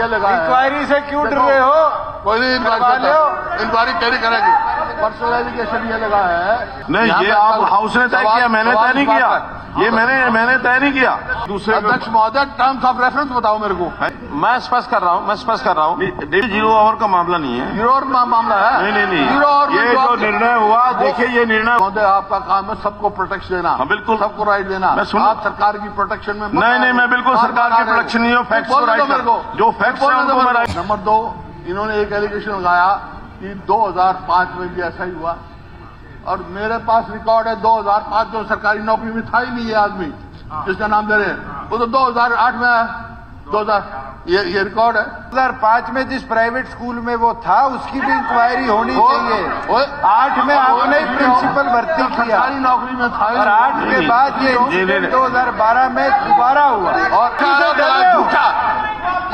ये लगा है। इंक्वायरी से क्यों डर रहे हो? कोई नहीं इंक्वायरी कैरी करेंगे। पर्सनल एलिगेशन ये लगा है। नहीं, ये आप हाउस ने तय किया, मैंने तय नहीं किया। ये मैंने तय नहीं किया। दूसरे अध्यक्ष महोदय, टर्म्स ऑफ रेफरेंस बताओ मेरे को। मैं स्पष्ट कर रहा हूँ। 0 ओवर का मामला नहीं है। 0 ओवर मामला है। नहीं। 0 ओवर ये जो निर्णय हुआ, देखिए ये निर्णय। महोदय, आपका काम है सबको प्रोटेक्शन देना। हाँ, बिल्कुल। सबको राइट देना। आप सरकार की प्रोटेक्शन में नहीं, मैं बिल्कुल सरकार की प्रोटेक्शन नहीं हूँ। फैक्ट्स को राइट जो फैक्ट्स है उनको मैं राइट। नंबर 2, इन्होंने एक एलिगेशन लगाया कि 2005 में भी ऐसा ही हुआ, और मेरे पास रिकॉर्ड है 2005 जो सरकारी नौकरी में था ही नहीं ये आदमी जिसका नाम दे रहे हैं, वो तो 2008 में है। 2000 ये रिकॉर्ड है। 2005 में जिस प्राइवेट स्कूल में वो था उसकी भी इंक्वायरी होनी चाहिए। 8 में आपने प्रिंसिपल भर्ती किया, सरकारी नौकरी में था, और 8 के बाद ये इंसिडेंट 2012 में दोबारा हुआ। और झूठा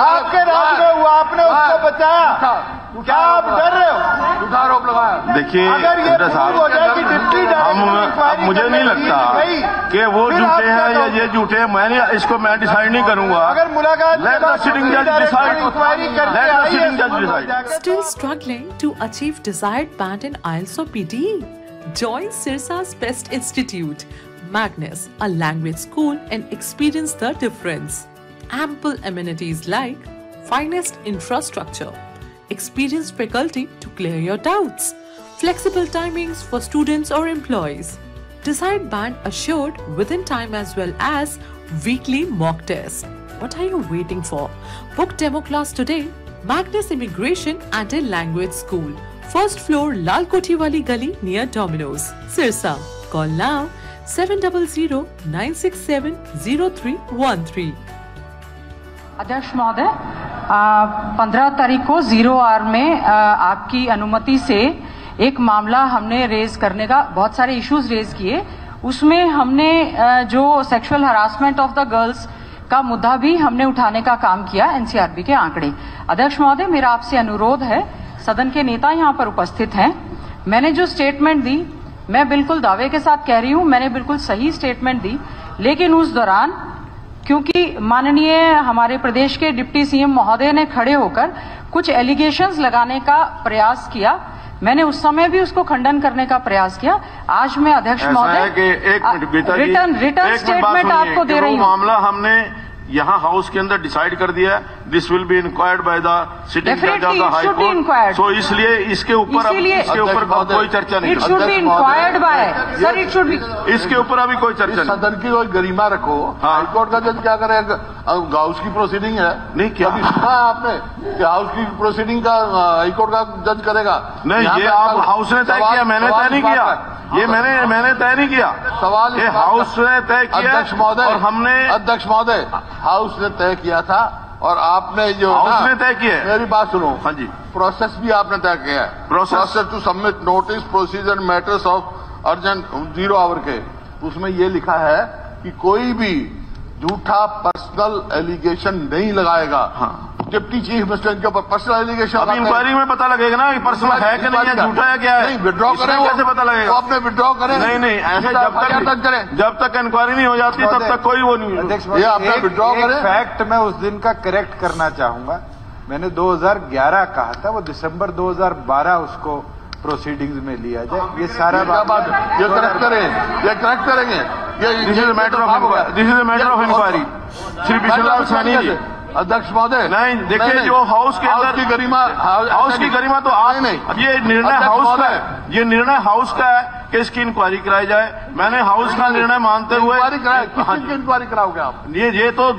आपके राज में हुआ, आपने उसको बचाया। क्या आप डर रहे हो? झूठा आरोप लगाया। देखिए, अगर ये हो जाए कि डिप्टी अब मुझे नहीं लगता कि वो झूठे हैं या ये झूठे हैं। मैं डिसाइड नहीं करूंगा। अगर मुलाकात Still struggling to achieve desired band in IELTS or PTE? Join Sirsa's Best Institute, Magnus, a language school, and experience the difference. Ample amenities like finest infrastructure, experienced faculty to clear your doubts, flexible timings for students or employees, desired band assured within time as well as weekly mock test. What are you waiting for? Book demo class today. Magnus Immigration and a Language School, first floor, Lal Koti Wali Gali near Domino's, Sirsa. Call now 700-967-0313. अध्यक्ष महोदय, 15 तारीख को 0 our में आपकी अनुमति से एक मामला हमने रेज करने का, बहुत सारे इश्यूज रेज किए। उसमें हमने जो sexual harassment of the girls का मुद्दा भी हमने उठाने का काम किया, एनसीआरबी के आंकड़े। अध्यक्ष महोदय, मेरा आपसे अनुरोध है, सदन के नेता यहाँ पर उपस्थित हैं, मैंने जो स्टेटमेंट दी, मैं बिल्कुल दावे के साथ कह रही हूँ, मैंने बिल्कुल सही स्टेटमेंट दी। लेकिन उस दौरान क्योंकि माननीय हमारे प्रदेश के डिप्टी सीएम महोदय ने खड़े होकर कुछ एलिगेशंस लगाने का प्रयास किया, मैंने उस समय भी उसको खंडन करने का प्रयास किया। आज मैं अध्यक्ष महोदय रिटर्न स्टेटमेंट आपको दे रही हूँ। मामला हमने यहाँ हाउस के अंदर डिसाइड कर दिया है। This will be inquired by the sitting जज of the high court. So इसलिए इसके ऊपर कोई चर्चा नहीं। It should be inquired by sir, it should be. इसके ऊपर अभी कोई चर्चा नहीं। सदन की कोई गरिमा रखो। हाई कोर्ट का जज क्या करेगा? हाउस की प्रोसीडिंग है। नहीं, क्या अभी सुना है आपने कि हाउस की प्रोसीडिंग का हाई कोर्ट का जज करेगा? नहीं, ये आप हाउस ने तय किया, मैंने तय नहीं किया। ये मैंने तय नहीं किया। सवाल ये हाउस ने तय किया। अध्यक्ष महोदय, और हमने अध्यक्ष महोदय, हाउस ने तय किया था और आपने जो हाउस ने तय किया है। मेरी बात सुनो। हाँ जी, प्रोसेस भी आपने तय किया है। Process to submit notice procedure matters of urgent 0 hour के, उसमें ये लिखा है कि कोई भी झूठा पर्सनल एलिगेशन नहीं लगाएगा। हाँ, डिप्टी चीफ मिनिस्टर के ऊपर पर्सनल एलिगेशन। अभी इंक्वायरी में पता लगेगा ना कि पर्सनल है कि नहीं है, झूठा है क्या है। नहीं, विड्रॉ करें, कैसे पता लगेगा? आपने विड्रॉ करें। नहीं, ऐसे जब तक इंक्वायरी नहीं हो जाती तब तक कोई वो नहीं। ये आपने विड्रॉ करें। फैक्ट मैं उस दिन का करेक्ट करना चाहूंगा। मैंने 2011 कहा था, वो दिसंबर 2012 उसको प्रोसीडिंग्स में लिया जाए। ये सारा बात ये करेक्ट करेंगे। This is matter of inquiry. Shri Vishwalal Saini ji. अध्यक्ष महोदय, नहीं, देखिए, जो हाउस के अंदर की गरिमा, हाउस की गरिमा तो आज नहीं। ये निर्णय हाउस का है। ये निर्णय हाउस का है कि इसकी इंक्वायरी कराई जाए। मैंने हाउस का निर्णय मानते हुए इंक्वायरी कराओगे आप? ये तो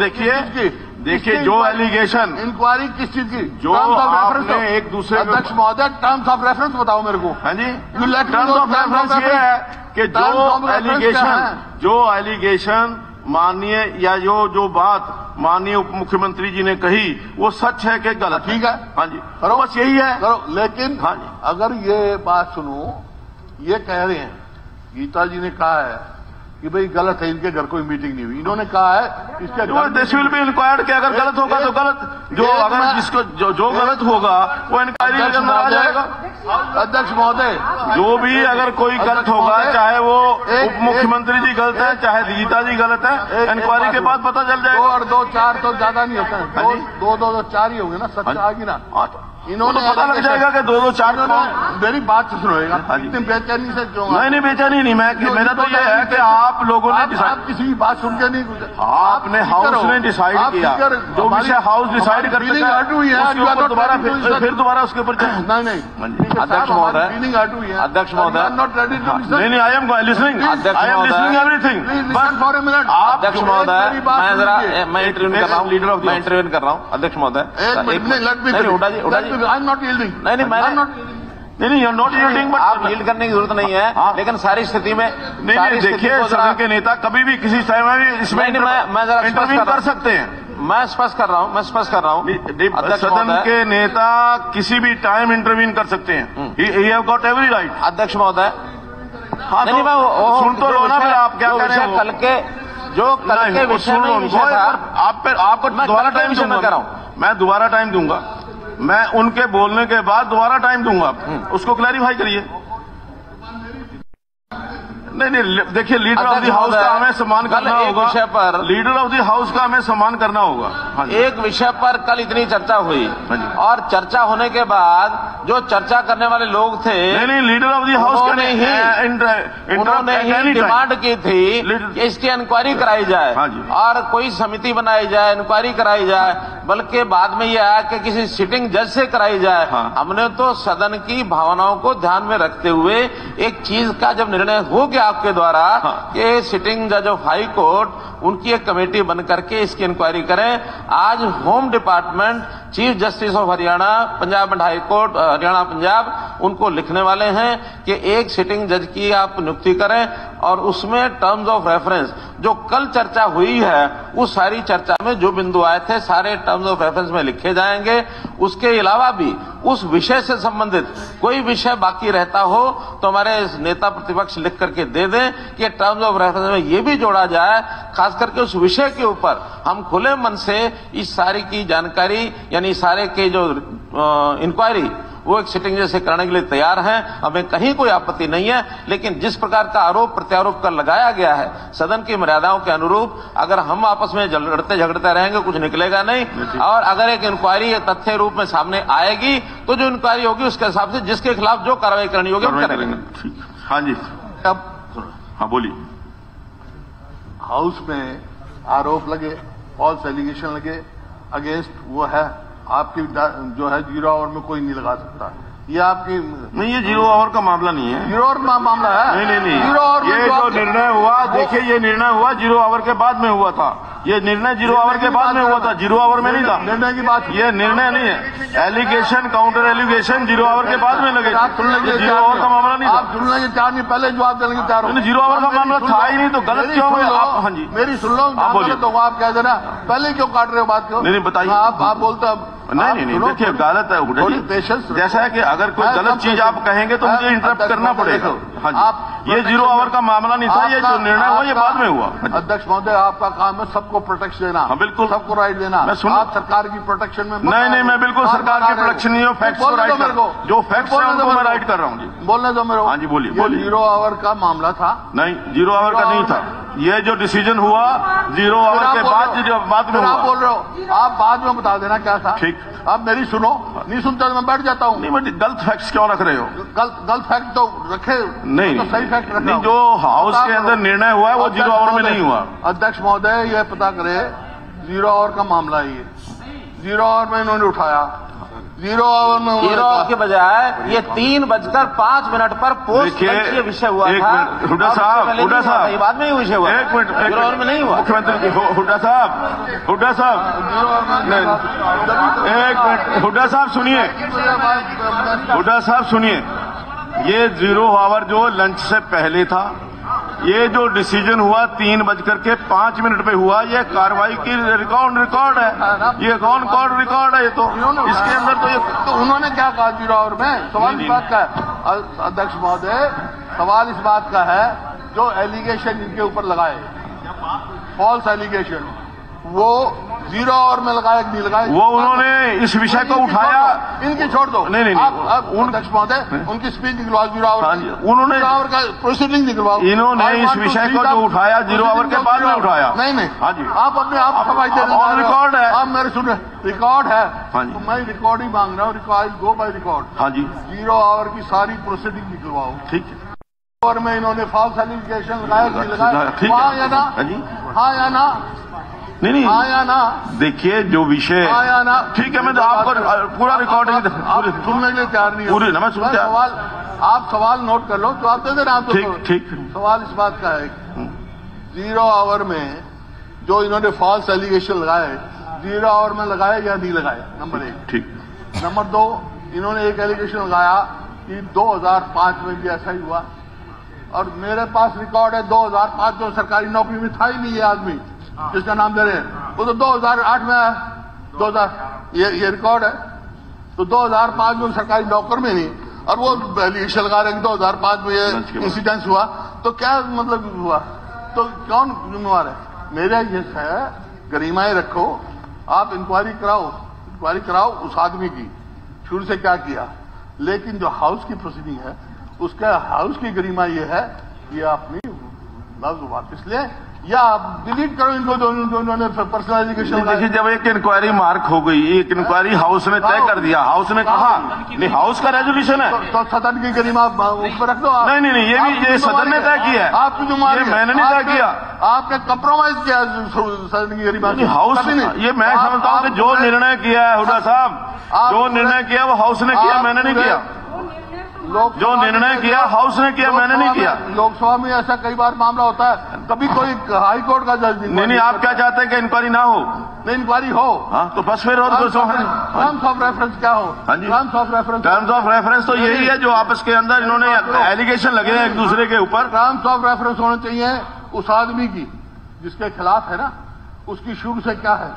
देखिए जो एलिगेशन। इंक्वायरी किस चीज की? जो आपने एक दूसरे। अध्यक्ष महोदय, टर्म्स ऑफ रेफरेंस बताओ मेरे को। हाँ जी, टर्म्स ऑफ रेफरेंस ये है कि जो एलिगेशन माननीय या जो बात माननीय उप मुख्यमंत्री जी ने कही वो सच है कि गलत? ठीक है। हाँ जी, करो, बस यही है। करो। लेकिन हाँ जी, अगर ये बात सुनो, ये कह रहे हैं, गीता जी ने कहा है कि भाई गलत है, इनके घर कोई मीटिंग नहीं हुई। इन्होंने कहा है इसके घर दिस विल बी इंक्वायर्ड कि अगर गलत होगा तो गलत, जो अगर जिसको जो गलत होगा वो इंक्वायरी के अंदर आ जाएगा। अध्यक्ष महोदय, जो भी अगर कोई गलत होगा, चाहे वो उप मुख्यमंत्री जी गलत है, चाहे गीता जी गलत है, इंक्वायरी के बाद पता चल जाएगा। 2 और 2 4 तो ज्यादा नहीं होता है, 2 4 ही होंगे ना, सच आएगी ना। इन्होंने तो पता लग जाएगा कि 2 2 4 मेरी बात सुनोएगा, इतनी बेचैनी से क्यों? नहीं बेचैनी नहीं, मैं मेरा तो ये है कि आप लोगों ने आप किसी की बात सुन के नहीं, आपने हाउस ने डिसाइड किया, जो विषय हाउस डिसाइड करते हैं दोबारा उसके ऊपर नहीं अध्यक्ष महोदय, अध्यक्ष महोदय, नॉट रेडी टू नहीं, I am listening, I am listening everything. For a minute अध्यक्ष महोदय, मैं इंटरव्यू कर रहा हूँ, लीडर ऑफ मैं इंटरव्यू कर रहा हूँ। अध्यक्ष महोदय, हुड्डा जी आई एम नॉट यील्डिंग। नहीं नहीं, you're not yielding, but आप यील्ड करने की जरूरत नहीं है, लेकिन सारी स्थिति में नहीं, देखिए सदन के नेता कभी भी किसी समय में इसमें मैं जरा इंटरव्यू कर सकते हैं। मैं स्पष्ट कर रहा हूँ, सदन के नेता किसी भी टाइम इंटरव्यू कर सकते हैं। He have got every right। अध्यक्ष महोदय, नहीं मैं सुन तो लो ना, फिर आप क्या कह रहे हैं? कल के विषय में आपको दोबारा टाइम दूंगा, मैं दोबारा टाइम दूंगा, मैं उनके बोलने के बाद दोबारा टाइम दूंगा, उसको क्लैरिफाई करिए। नहीं, देखिए लीडर ऑफ द हाउस का हमें सम्मान करना होगा, विषय पर लीडर ऑफ द हाउस का हमें सम्मान करना होगा। एक विषय पर कल इतनी चर्चा हुई और चर्चा होने के बाद जो चर्चा करने वाले लोग थे, नहीं लीडर ऑफ द हाउस उन्होंने ही डिमांड की थी कि इसकी इंक्वायरी कराई जाए और कोई समिति बनाई जाए, इंक्वायरी कराई जाए, बल्कि बाद में यह आया कि किसी सिटिंग जज से कराई जाए। हमने तो सदन की भावनाओं को ध्यान में रखते हुए एक चीज का जब निर्णय हो गया आपके द्वारा कि सिटिंग जज ऑफ हाई कोर्ट उनकी एक कमेटी बन करके इसकी इंक्वायरी करें। आज home department chief justice of Haryana, Punjab and high court Haryana Punjab उनको लिखने वाले हैं कि एक सिटिंग जज की आप नियुक्ति करें और उसमें टर्म्स ऑफ रेफरेंस जो कल चर्चा हुई है उस सारी चर्चा में जो बिंदु आए थे सारे टर्म्स ऑफ रेफरेंस में लिखे जाएंगे। उसके अलावा भी उस विषय से संबंधित कोई विषय बाकी रहता हो तो हमारे नेता प्रतिपक्ष लिख करके दे दें कि टर्म्स ऑफ रेफरेंस में ये भी जोड़ा जाए, खास करके उस विषय के ऊपर हम खुले मन से इस सारी की जानकारी यानी सारे के जो इंक्वायरी वो एक सिटिंग जैसे करने के लिए तैयार हैं। हमें कहीं कोई आपत्ति नहीं है, लेकिन जिस प्रकार का आरोप प्रत्यारोप कर लगाया गया है सदन की मर्यादाओं के अनुरूप अगर हम आपस में लड़ते झगड़ते रहेंगे कुछ निकलेगा नहीं। और अगर एक इंक्वायरी तथ्य रूप में सामने आएगी तो जो इंक्वायरी होगी उसके हिसाब से जिसके खिलाफ जो कार्रवाई करनी होगी हम करेंगे। हाँ जी, अब हाँ बोलिए। हाउस में आरोप लगे, फॉल्स एलिगेशन लगे अगेंस्ट वो है आपकी जो है 0 आवर में कोई नहीं लगा सकता। ये आपकी नहीं, ये 0 आवर का मामला नहीं है, 0 आवर मामला है। नहीं 0 आवर ये जो निर्णय हुआ, देखिए ये निर्णय हुआ 0 आवर के बाद में हुआ था। ये निर्णय 0 आवर के बाद में हुआ था, 0 आवर में नहीं था। निर्णय की बात, ये निर्णय नहीं है। एलिगेशन काउंटर एलिगेशन 0 आवर के बाद में लगे। आप सुन लेंगे 0 आवर का मामला नहीं था। आप सुन लेंगे 4 नहीं पहले जवाब देने के 4 0 आवर का मामला था ही नहीं तो गलत क्यों हुआ? आप हाँ जी मेरी सुन लो, गलत होगा आप कह देना, पहले क्यों काट रहे हो बात क्यों? नहीं बताइए। आप बोलते नहीं देखिए गलत है, पेशेंस जैसा है कि अगर कोई गलत चीज आप कहेंगे तो मुझे इंटरप्ट करना पड़ेगा। हाँ जी, ये 0 आवर का मामला नहीं था, ये जो निर्णय हुआ ये बाद में हुआ। अध्यक्ष महोदय आपका काम है सबको प्रोटेक्शन देना। हाँ बिल्कुल, सबको राइट देना। मैं सुन, आप सरकार की प्रोटेक्शन में नहीं मैं बिल्कुल सरकार की प्रोटेक्शन नहीं, फैक्ट्स को राइट कर, जो फैक्ट्स है उनको मैं राइट कर रहा हूँ जी। बोलने दो मेरे। हाँ जी बोलिए। 0 आवर का मामला था? नहीं 0 आवर का नहीं था, ये जो डिसीजन हुआ 0 आवर के बाद में हुआ। आप बोल रहे हो, आप बाद में बता देना क्या था। ठीक, आप मेरी सुनो, नहीं सुनता तो मैं बैठ जाता हूँ। नहीं बट गलत फैक्ट्स क्यों रख रहे हो? गलत फैक्ट तो रखे नहीं, तो सही फैक्ट रखा। जो हाउस के अंदर निर्णय हुआ है वो 0 आवर में नहीं हुआ। अध्यक्ष महोदय ये पता करे 0 आवर का मामला है, ये 0 आवर में इन्होंने उठाया। 0 आवर में 0 आवर के बजाय ये 3:05 पर पोस्ट ये विषय हुआ था। हुड्डा साहब बाद में ही विषय हुआ, 1 मिनट 0 आवर में नहीं हुआ। मुख्यमंत्री हुड्डा साहब 1 मिनट, हुड्डा साहब सुनिए, हुड्डा साहब सुनिए, ये 0 आवर जो लंच से पहले था, ये जो डिसीजन हुआ 3:05 पे हुआ, ये कार्रवाई की रिकॉर्ड है, ये कौन रिकॉर्ड है? ये तो इसके अंदर तो ये तो उन्होंने क्या कहा 0 आवर में? सवाल इस बात का है अध्यक्ष महोदय, सवाल इस बात का है जो एलिगेशन इनके ऊपर लगाए, फॉल्स एलिगेशन, वो 0 आवर में लगाया कि नहीं लगाया, वो उन्होंने इस विषय को उठाया। इनकी छोड़ दो, नहीं, आप अध्यक्ष महोदय उनकी स्पीच निकलवाओ 0 आवर, उन्होंने 0 आवर का प्रोसीडिंग निकलवाओ। इन्होंने इस विषय को जो उठाया 0 आवर के बाद में उठाया। नहीं, हाँ जी, आप अपने आप समझ दे रहे हैं, रिकॉर्ड है, आप मेरे सुन, रिकॉर्ड है, हाँ जी, तो मैं रिकॉर्ड ही मांग रहा हूँ, रिकॉर्ड गो बाय रिकॉर्ड। हाँ जी, 0 आवर की सारी प्रोसीडिंग निकलवाओ, ठीक है। और में इन्होंने फॉल्स एलिगेशन लगाया कि लगाया, हाँ या ना, हाँ या ना, नहीं, हाँ या ना, देखिए जो विषय, हाँ या ना, ठीक है, मैं तो आपको पूरा रिकॉर्डिंग सुनने के लिए तैयार नहीं पूरी मैं सुनते, सवाल आप सवाल नोट कर लो तो आप दे देना, आप ठीक। सवाल इस बात का है 0 आवर में जो इन्होंने फॉल्स एलिगेशन लगाए 0 आवर में लगाए या नहीं लगाए, नंबर 1। ठीक। नंबर 2, इन्होंने एक एलिगेशन लगाया कि 2005 में भी ऐसा ही हुआ, और मेरे पास रिकॉर्ड है 2005 जो सरकारी नौकरी में था ही नहीं ये आदमी जिसका नाम दे रहे हैं, वो तो 2008 में है, 2000 ये रिकॉर्ड है। तो 2005 में सरकारी नौकर में नहीं, और वो एलिगेशन लगा रहे हैं कि 2005 में ये इंसिडेंस हुआ, तो क्या मतलब हुआ, तो कौन जिम्मेवार है? मेरा ये है गरिमाएं रखो, आप इंक्वायरी कराओ उस आदमी की शुरू से क्या किया, लेकिन जो हाउस की प्रोसीडिंग है उसका हाउस की गरिमा ये है, ये अपनी लफ्ज वापस ले या आप डिलीट करो इनको दोनों ने पर्सनल एलिगेशन। देखिए, जब एक इंक्वायरी मार्क हो गई, एक इंक्वायरी हाउस ने तय कर दिया, हाउस ने कहा नहीं, हाउस का रेजोल्यूशन है, तो सदन की गरिमा उस पर रख दो आप। नहीं, ये सदन ने तय किया है, आपकी जो मैंने नहीं तय किया, आपने कंप्रोमाइज किया सदन की गरिमा। हाउस ये मैं समझता हूँ कि जो निर्णय किया है हुड्डा साहब, जो निर्णय किया वो हाउस ने किया, मैंने नहीं किया। जो निर्णय किया हाउस ने किया, मैंने नहीं किया। लोकसभा में ऐसा कई बार मामला होता है, कभी कोई हाई कोर्ट का जज नहीं, आप क्या चाहते हैं कि इंक्वायरी ना हो? नहीं, इंक्वायरी हो। हाँ, तो बस फिर टर्म्स ऑफ रेफरेंस क्या हो? हाँ जी, टर्म्स ऑफ रेफरेंस तो यही है जो आपस के अंदर इन्होंने एलिगेशन लगे हैं एक दूसरे के ऊपर। टर्म्स ऑफ रेफरेंस होने चाहिए उस आदमी की जिसके खिलाफ है ना, उसकी शुरू से क्या है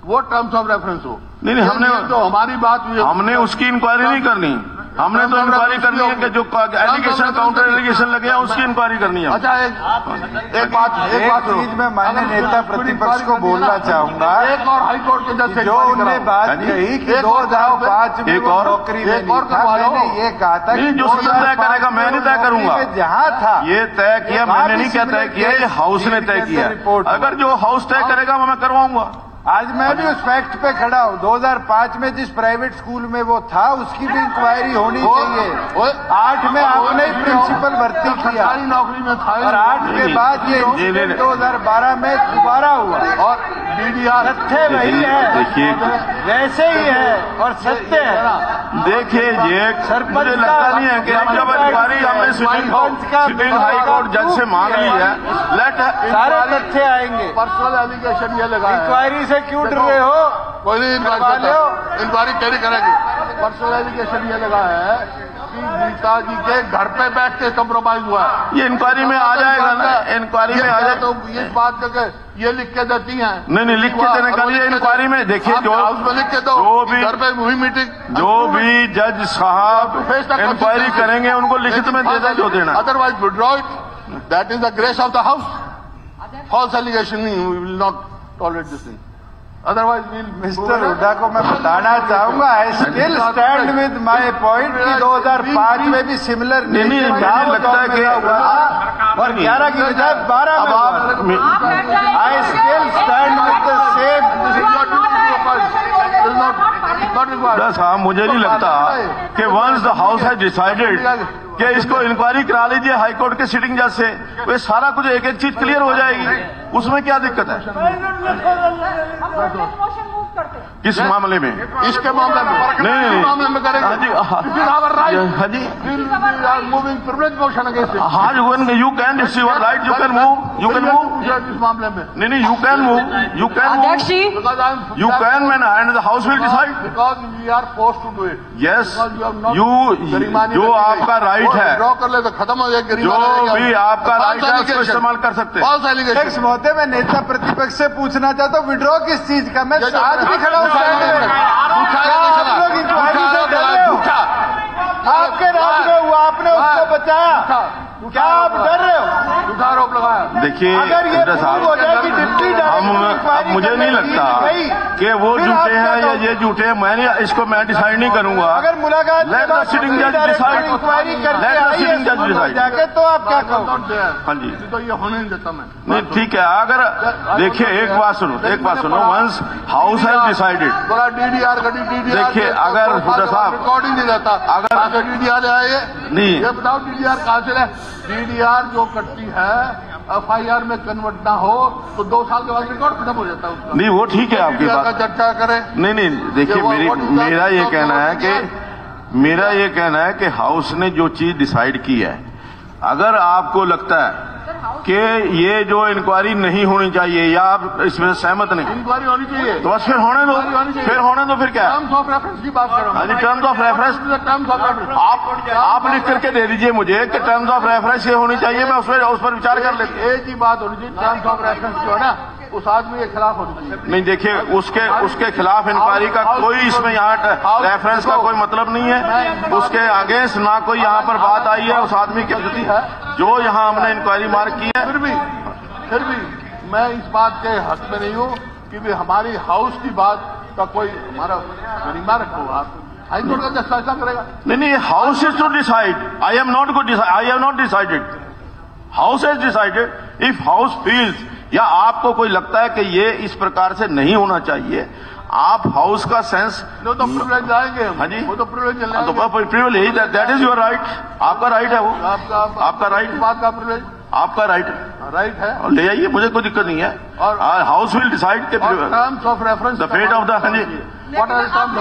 वो टर्म्स ऑफ रेफरेंस हो। नहीं, हमने तो हमारी बात हमने उसकी इंक्वायरी नहीं करनी, हमने तो इंक्वायरी करनी है कि जो एलिगेशन काउंटर एलिगेशन लगे हैं उसकी इंक्वायरी करनी है। अच्छा, एक बात चीज में माननीय नेता प्रतिपक्ष को बोलना चाहूंगा, एक और हाई कोर्ट के जज जो उन्होंने बात कही कि 2005 में एक और नौकरी में नहीं था, मैंने ये कहा था कि जो तय करेगा मैं नहीं तय करूंगा, जहाँ था ये तय किया मैंने नहीं क्या तय किया, ये हाउस ने तय किया। अगर जो हाउस तय करेगा मैं करवाऊंगा। आज मैं भी उस फैक्ट पे खड़ा हूँ, 2005 में जिस प्राइवेट स्कूल में वो था उसकी भी इंक्वायरी होनी चाहिए। 8 में आपने प्रिंसिपल भर्ती किया, नौकरी में था, और 8 के बाद ये इंसिडेंट 2012 में दोबारा हुआ, और DDR सत्य वही है, देखिए वैसे ही है और सत्य है। देखिए, ये मुझे लगता नहीं है कि जब इंक्वायरी हमने सिटिंग हाई कोर्ट जज से मांग ली है, सारे तथ्य आएंगे। पर्सनल एलिगेशन ये लगा इंक्वायरी से क्यों डर रहे हो? कोई नहीं इंक्वायरी कैरी करेंगे। पर्सनल एलिगेशन ये लगा है कि गीता जी के घर पे बैठ के कंप्रोमाइज हुआ है। ये इंक्वायरी में आ जाएगा ना, इंक्वायरी में आ जाए तो इस बात करके ये लिख के देती हैं। नहीं, लिख के देने का लिए इंक्वायरी में देखिए, जो हाउस में लिख के दो, जो भी घर पे हुई मीटिंग, जो भी जज साहब इंक्वायरी करेंगे उनको लिखित में दे दे जो देना। Otherwise withdraw it, that is the grace of the house. False allegation we will not tolerate this thing, otherwise mister Hooda को मैं बताना चाहूंगा, I still stand with my point कि 2005 में भी सिमिलर नहीं लगता है कि और 11 की बजाय 12 में I still stand with the same. साहब, मुझे नहीं लगता कि once the house has decided कि इसको इंक्वायरी करा लीजिए हाई कोर्ट के सिटिंग जज से, तो सारा कुछ एक एक चीज क्लियर हो जाएगी, उसमें क्या दिक्कत है? किस मामले में? इसके मामले में नहीं मामले में करेंगे। हाँ जी, मूविंग प्रिविलेज मोशन अगेंस्ट हाँ, you can it's your right, you can move इस मामले में। नहीं, you can move, you can man and the house will decide because we are forced to do it. Yes, जो आपका right है, draw कर ले तो खत्म हो जाएगा, जो भी आपका राइट है उसको इस्तेमाल कर सकते हैं। फॉल्स एलिगेशन महोदय, मैं नेता प्रतिपक्ष से पूछना चाहता हूँ विड्रॉ किस चीज का? मैं आज भी खड़ा हूँ, आप लोग इंक्वायरी से डर रहे हो? आपके राज में हुआ, आपने उसको बचाया, क्या आप डर रहे हो? लगाया। देखिए अगर ये साहब, हो जाए कि डिप्टी अब मुझे नहीं लगता कि वो झूठे हैं या ये झूठे हैं। इसको मैं डिसाइड नहीं करूंगा। अगर मुलाकात लेट द सिटिंग जज डिसाइड, इंक्वायरी करके लेट द सिटिंग जज डिसाइड जाके, तो आप क्या कहोगे? हाँ जी, तो ये होने नहीं देता मैं। नहीं ठीक है। अगर देखिए एक बात सुनो, वंस हाउस हैज डिसाइडेड, बोला DDR का DDR, देखिए अगर हुड्डा साहब रिकॉर्डिंग नहीं रहता, अगर DDR आए नहीं, ये बताओ DDR कहाँ से है? DDR जो कटती है FIR में कन्वर्ट ना हो तो 2 साल के बाद रिकॉर्ड खत्म हो जाता है उसका। नहीं वो ठीक है आपकी बात, चर्चा करें। नहीं देखिए मेरा ये कहना है कि हाउस ने जो चीज डिसाइड की है, अगर आपको लगता है कि ये जो इंक्वायरी नहीं होनी चाहिए या आप इसमें सहमत नहीं, इंक्वायरी होनी चाहिए तो बस फिर होने दो, फिर क्या है? टर्म्स ऑफ रेफरेंस की बात कर रहा हूं। टर्म्स ऑफ रेफरेंस, आप लिख करके दे दीजिए मुझे कि टर्म्स ऑफ रेफरेंस ये होनी चाहिए, मैं उस पर विचार कर लेता। एक ही बात होनी चाहिए, टर्म्स ऑफ रेफरेंस जो है ना उस आदमी के खिलाफ होनी चाहिए। नहीं देखिए उसके खिलाफ इंक्वायरी का कोई इसमें यहाँ रेफरेंस का कोई मतलब नहीं है। उसके अगेंस्ट ना कोई यहाँ पर बात आई है उस आदमी की प्रति है जो यहाँ हमने इंक्वायरी मार्क की है। फिर भी मैं इस बात के हक में नहीं हूँ कि भी हमारी हाउस की बात का कोई हमारा गरिमा रखो। आप हाईकोर्ट का जज फैसला करेगा। नहीं house is to decide, I have not decided, house has decided. If house feels या आपको कोई लगता है कि ये इस प्रकार से नहीं होना चाहिए, आप हाउस का सेंस तो प्रिविलेज जाएंगे। हाँ जी, वो तो privilege privilege, that is your right, आपका राइट है, वो आपका राइट, बात का प्रिविलेज आपका राइट है, और ले आइए, मुझे कोई दिक्कत नहीं है। और हाउस विल डिसाइड के terms of reference, the fate of the, हाँ जी, what are the terms,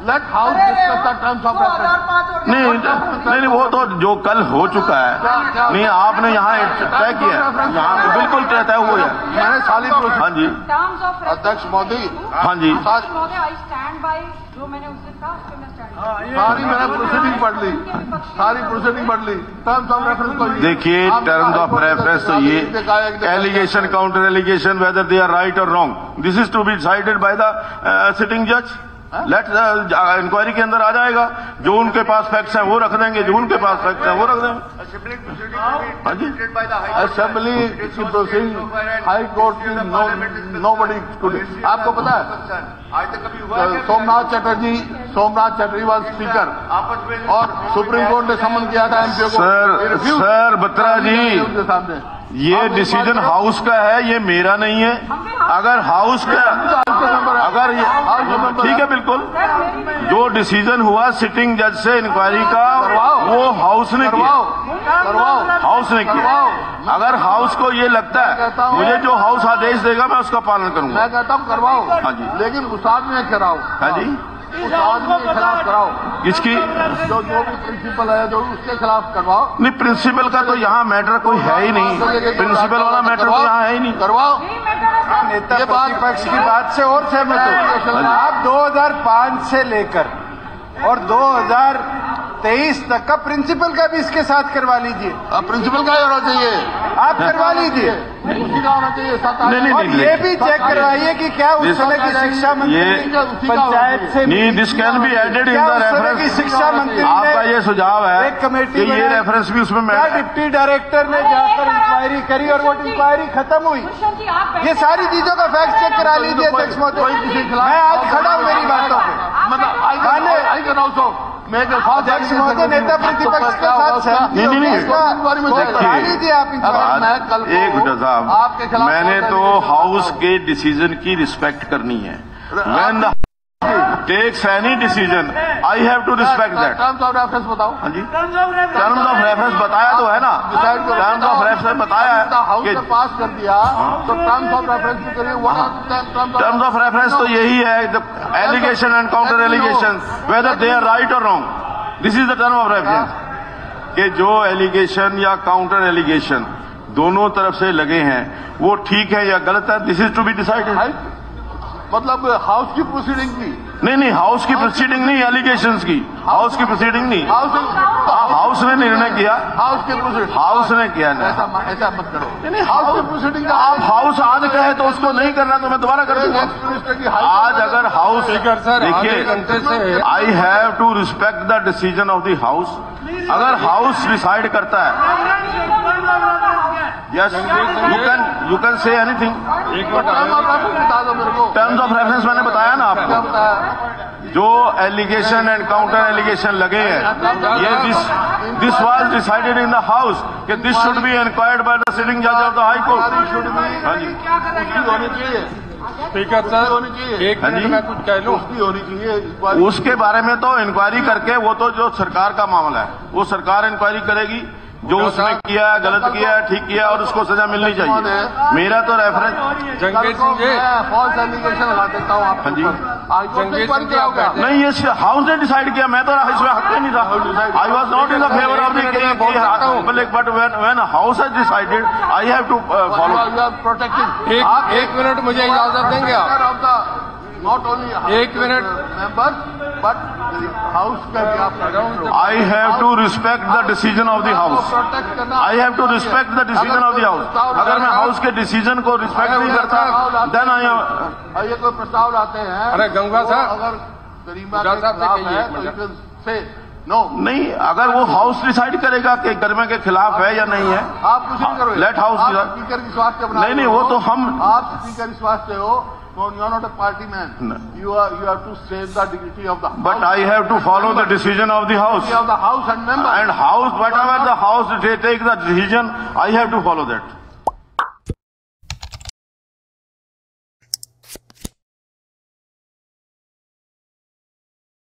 let house discuss the terms of reference. नहीं वो तो जो कल हो चुका है, नहीं आपने यहाँ तय किया, यहाँ बिल्कुल तय हुआ है। मैंने साली, हाँ जी अध्यक्ष मोदी, हाँ जी जो मैंने उससे सारी मैंने प्रोसीडिंग पढ़ ली, टर्म्स ऑफ रेफरेंस को। देखिए टर्म्स ऑफ रेफरेंस तो ये allegation, counter allegation, whether they are right or wrong, this is to be decided by the sitting जज। लेट इंक्वायरी के अंदर आ जाएगा, जो उनके पास फैक्ट्स हैं वो रख देंगे, जो उनके पास फैक्ट्स हैं वो रख देंगे। असेंबली की प्रोसीडिंग हाई कोर्ट की नोबडी कुड। आपको पता है आज तक कभी हुआ सोमनाथ चटर्जी वाज स्पीकर और सुप्रीम कोर्ट ने समन किया था एमपीओ को। सर बत्रा जी, सामने ये डिसीजन हाउस का है, ये मेरा नहीं है। अगर हाउस का, अगर ठीक है बिल्कुल, जो डिसीजन हुआ सिटिंग जज से इंक्वायरी का वो हाउस ने किया, हाउस ने किया। अगर हाउस को ये लगता है मुझे जो हाउस आदेश देगा मैं उसका पालन करूंगा। मैं कहता हूँ करवाओ, हाँ जी, लेकिन उस आदमी ने कराओ। हाँ जी, उस आदमी के खिलाफ कराओ। किसकी? जो भी प्रिंसिपल है, जो उसके खिलाफ करवाओ। नहीं प्रिंसिपल का तो यहाँ मैटर कोई है ही नहीं, प्रिंसिपल वाला मैटर तो यहाँ है ही नहीं। करवाओ। नेता प्रतिपक्ष की बात से और सहमत हूँ। आप 2005 से लेकर और 2023 तक का प्रिंसिपल का भी इसके साथ करवा लीजिए। प्रिंसिपल का ही होना चाहिए, आप करवा लीजिए, उसी का होना चाहिए। और ये भी चेक करवाइए कि क्या उस समय की शिक्षा मंत्री पंचायत से नहीं, this can be added in the reference की शिक्षा मंत्री आपका ये सुझाव है एक कमेटी कि ये रेफरेंस भी उसमें क्या डिप्टी डायरेक्टर ने जाकर इंक्वायरी करी और वो इंक्वायरी खत्म हुई। ये सारी चीजों का फैक्ट चेक करा लीजिए अध्यक्ष महोदय। मैं आज खड़ा हूँ मेरी बातों पर, मतलब अध्यक्ष महोदय नेता प्रतिपक्ष के साथ सहमति लीजिए आप। एक मिनट साहब, मैंने तो हाउस के डिसीजन की रिस्पेक्ट करनी है। When the takes any decision I have to respect that. Terms of reference बताओ। हाँ जी, टर्म्स ऑफ रेफरेंस बताया तो है ना, टर्म्स ऑफ रेफरेंस बताया है हाउस ने पास कर दिया तो टर्म्स ऑफ रेफरेंस भी करिए। टर्म्स ऑफ रेफरेंस तो यही है, allegation and counter allegation, whether they are right or wrong, this is the term of reference. कि जो एलिगेशन या काउंटर एलिगेशन दोनों तरफ से लगे हैं वो ठीक है या गलत है, this is to be decided. मतलब हाउस की प्रोसीडिंग की नहीं, हाउस की प्रोसीडिंग नहीं, एलिगेशंस की, हाउस की प्रोसीडिंग नहीं। हाउस ने निर्णय किया, हाउस के प्रोसीडिंग हाउस ने किया ना, ऐसा मत करो। नहीं, हाउस की प्रोसीडिंग आप हाउस आज कहे तो उसको नहीं करना तो मैं दोबारा कर दूंगा। आज अगर हाउस, देखिए I have to respect the decision of the house. अगर हाउस डिसाइड करता है Yes, you can say anything. बता दो मेरे को। टर्म्स ऑफ रेफरेंस मैंने बताया ना क्या आपको। बताया? जो एलिगेशन एंड काउंटर एलिगेशन लगे हैं, ये this was decided in the house कि this should be inquired by the sitting जज ऑफ द हाई कोर्ट। हाँ जी, उसकी होनी चाहिए। स्पीकर सर, होनी चाहिए। एक मिनट में कुछ कह लूं। उसकी होनी चाहिए। उसके बारे में तो इंक्वायरी करके, वो तो जो सरकार का मामला है, वो सरकार इंक्वायरी करेगी। जो उसने किया, गलत किया, ठीक किया, और उसको सजा मिलनी चाहिए। मेरा तो reference Jangir Singh ji, false allegation लगा देता हूँ आपके ऊपर। नहीं, ये हाउस ने डिसाइड किया, मैं तो इसमें हक ही नहीं था। I was not in the favour of the, but when house has decided I have to follow. Protecting. एक मिनट मुझे इजाजत देंगे आप? नॉट ओनली एक मिनट मेंबर बट हाउस का भी आप। I have to respect the decision of the house. I have to respect the decision of the house. अगर मैं हाउस के डिसीजन को रिस्पेक्ट नहीं करता, देन आई एम। ये कोई प्रस्ताव लाते हैं, अरे गंगा साहब, अगर गरिमा के खिलाफ है तो यू कैन से नो। नहीं, अगर वो हाउस डिसाइड करेगा कि गरिमा के खिलाफ है या नहीं है, आप कुछ नहीं करो। लेट हाउस स्पीकर की स्वास्थ्य बना। नहीं, वो तो हम, आप स्पीकर की स्वास्थ्य हो। No, you are not a party man. No. You have to save the dignity of the house. But I have to follow the decision of the house. Of the house and members. And house, whatever the house take the decision, I have to follow that.